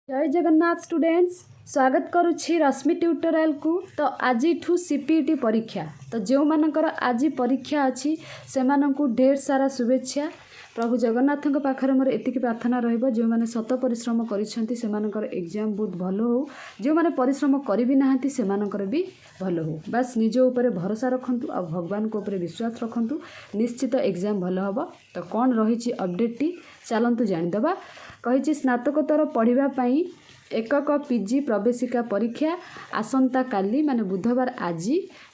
जय जगन्नाथ स्टूडेंट्स स्वागत करुछि रश्मि ट्यूटोरियल को। तो आज सीपीटी परीक्षा तो जो मानकर आज परीक्षा अच्छी से ढेर सारा शुभेच्छा। प्रभु जगन्नाथ पाखरे मोर एतिक प्रार्थना रहिबो जो माने सत परिश्रम करिसेंती सेमानकर एग्जाम बहुत भलो हो, जो माने परिश्रम करि भी नाहंती सेमानकर भी भलो हो। बस निज ऊपर भरोसा रखंतु आ भगवान को ऊपर विश्वास रखंतु, निश्चित एग्जाम भलो हबो। तो कौन रही अपडेट टी चलतु जानिदबा। कही स्नातकोत्तर पढ़िबा पई एकक पीजी प्रवेशिका परीक्षा आसंता काली माने बुधवार आज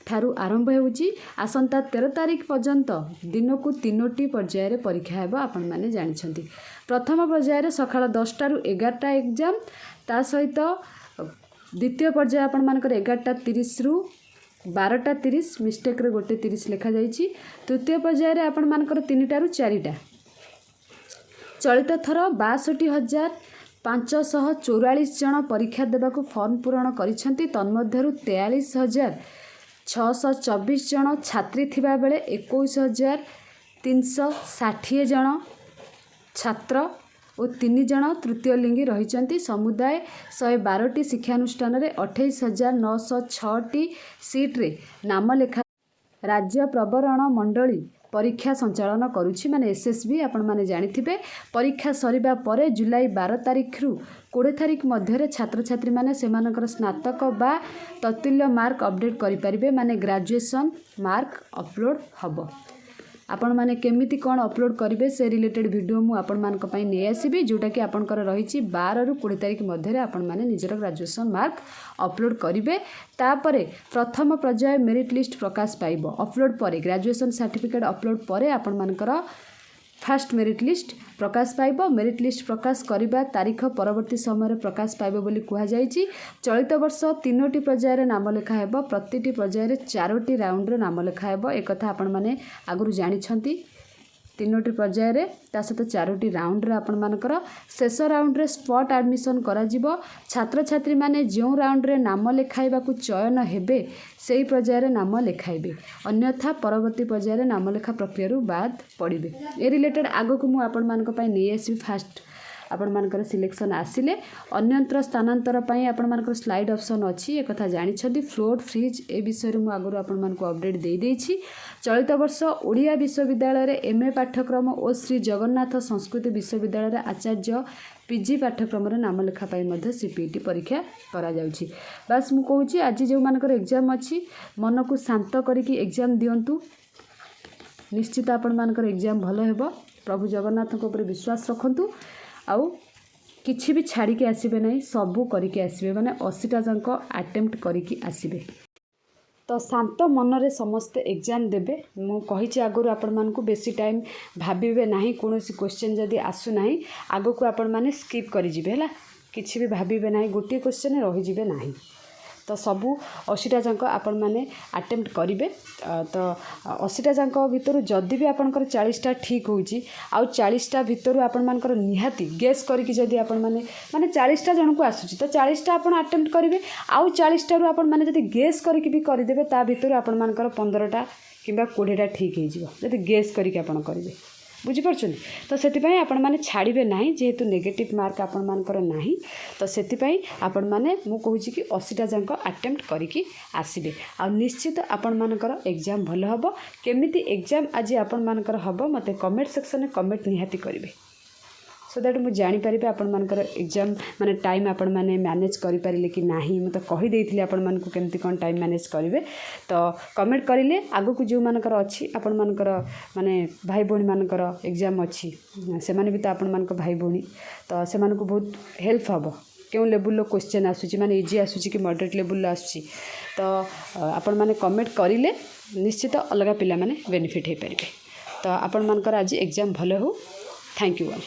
ठारू आरंभ होउची। आसंता 13 तारिख पर्यंत दिन को 3टी पर्यायर परीक्षा हेबा आपण माने जानिछंती। प्रथम पर्यायर सकाळ 10टा रु 11टा एग्जाम, ता सहित द्वितीय पर्याय आपण मानकर 11:30 रु 12:30 मिस्टेक रे गोटे 30 लिखा जाइछि। तृतीय पर्यायर आपण मानकर 3टा रु 4टा। चलित थर 62,544 जन परीक्षा देवाक फॉर्म पूरण करिसेंती। तन्मध्यरु 43,624 जन छात्री थिबा बेले 21,360 जन छात्र और 3 जन तृतीय लिंगी रहिसेंती। समुदाय 112टी शिक्षानुष्ठान रे 28,906टी सीट रे नाम लेखा राज्य प्रवरण मंडली परीक्षा संचालन करुछि माने एसएसबी आपण माने जानिथिबे। परीक्षा सरिबा परे जुलाई 12 तारिख रु 20 तारिख मध्य छात्र छात्री माने सेमानकर स्नातक बा ततुल्य मार्क अपडेट करि परिबे माने ग्रेजुएशन मार्क अपलोड हबो। आपण माने केमिति कोन अपलोड करिवे से रिलेटेड वीडियो मु आपण मानक पई नै आसीबी, जोटा कि आपनकर रहिछि 12 रु 20 तारिख मध्य आपण माने निजर ग्रेजुएशन मार्क अपलोड करिवे। तापरे प्रथम पर्याय मेरिट लिस्ट प्रकाश पाइबो। अपलोड परे ग्रेजुएशन सर्टिफिकेट अपलोड परे आपण मानकर फास्ट मेरिट लिस्ट प्रकाश पाइबो। मेरिट लिस्ट प्रकाश करिबा तारीख परवर्ती समय प्रकाश पाइबो बोली कुहा जाइछि। चलित वर्ष 3टी पर्यायर नाम लेखा हेबो। प्रतिटी पर्यायर 4टी राउंड रे नाम लेखा हेबो। एक कथा आपण माने आगुरु जानिछंती। 3टी पर्यायर ता सहित 4टी राउंड रे आपण मानकर शेष राउंड रे स्पॉट एडमिशन करा जिवो। छात्र छात्री माने जो राउंड रे नाम लेखाइबा को चयन हेबे सेही पर्यायर नाम लेखाइबे, अन्यथा परवर्ती पर्यायर नाम लेखा प्रक्रिया रु बाद पड़िबे। ए रिलेटेड आगो को मु आपण मानक पई नै आसी। फास्ट आपण मानकर सिलेक्शन आसिले अन्यंत्र स्थानांतर पई आपण मानकर स्लाइड ऑप्शन अछि। एक कथा जानिछथि फ्लोट फ्रीज ए विषय मु आगु आपण मानको अपडेट दे देछि। चलित वर्ष ओडिया विश्वविद्यालय रे एमए पाठ्यक्रम और श्री जगन्नाथ संस्कृति विश्वविद्यालय रे आचार्य पीजी पाठ्यक्रम रे नाम लेखा पई मध्ये सीपीटी परीक्षा करा जाउछि। बस मु कहूछि आज जो मानकर एग्जाम अछि मन को शांत करिकि एग्जाम दियंतु, निश्चित आपण मानकर एग्जाम भलो हेबो। प्रभु जगन्नाथ को ऊपर विश्वास रखंतु आउ किछि भी छाड़ी के आसीबे नहीं, सबू करिके आसीबे माने 80टा जांक अटेम्प्ट करिके आसीबे। तो शांत मन रे समस्ते एग्जाम देबे। मु कहिछि आगुरु आपण मानकु बेसी टाइम भाबिबे नाही, कोनोसी क्वेश्चन जदी आसु नाही आगो को आपण माने स्किप करि जिबे हला, किछि भी भाबिबे नाही, गोटे क्वेश्चन रहि जिबे नाही। तो सबू 80टा जांक आपण माने अटेम्प्ट करिवे। तो 80टा जांक भितर जदि भी आपनकर 40टा ठीक होउची आउ 40टा भितर आपण मानकर निहाती गेस करिकि जदि आपण माने 40टा जन को आसुची तो 40टा आपण अटेम्प्ट करिवे। आउ 40टा रु आपण माने जदि गेस करिकि भी करि देबे ता भितर आपण मानकर 15टा किबा 20टा ठीक हे जिवो जदि गेस करिकि आपण करिवे। बुझी परछन। तो सेति पई आपण माने छाड़िबे नाही, जेहेतु नेगेटिव मार्क आपण मानकर नाही। तो सेति पई आपण माने मु कहूची कि 80टा जांक अटेम्प्ट करिकि आसीबे आ निश्चित आपण मानकर एग्जाम भलो हबो। केमिति एग्जाम आज आपण मानकर हबो मते कमेंट सेक्शन में कमेंट निहाती करिवे, सो दैट मु जानि परिबे आपण मानकर एग्जाम माने टाइम आपण माने मैनेज करि परिले कि नाही। मु तो कहि देइथिले आपण मानको केमति कोन टाइम मैनेज करिवे। तो कमेंट करिले आगो को जो मानकर अछि आपण मानकर माने भाई बहन मानकर एग्जाम अछि से माने भी तो आपण मानकर भाई बहन, तो से मानको बहुत हेल्प हबो। केउ लेवल लो क्वेश्चन आसुची माने इजी आसुची कि मॉडरेट लेवल लो आसुची, तो आपण माने कमेंट करिले निश्चित अलगा पिला माने बेनिफिट हे परिबे। तो आपण मानकर आज एग्जाम भलो हो। Thank you all.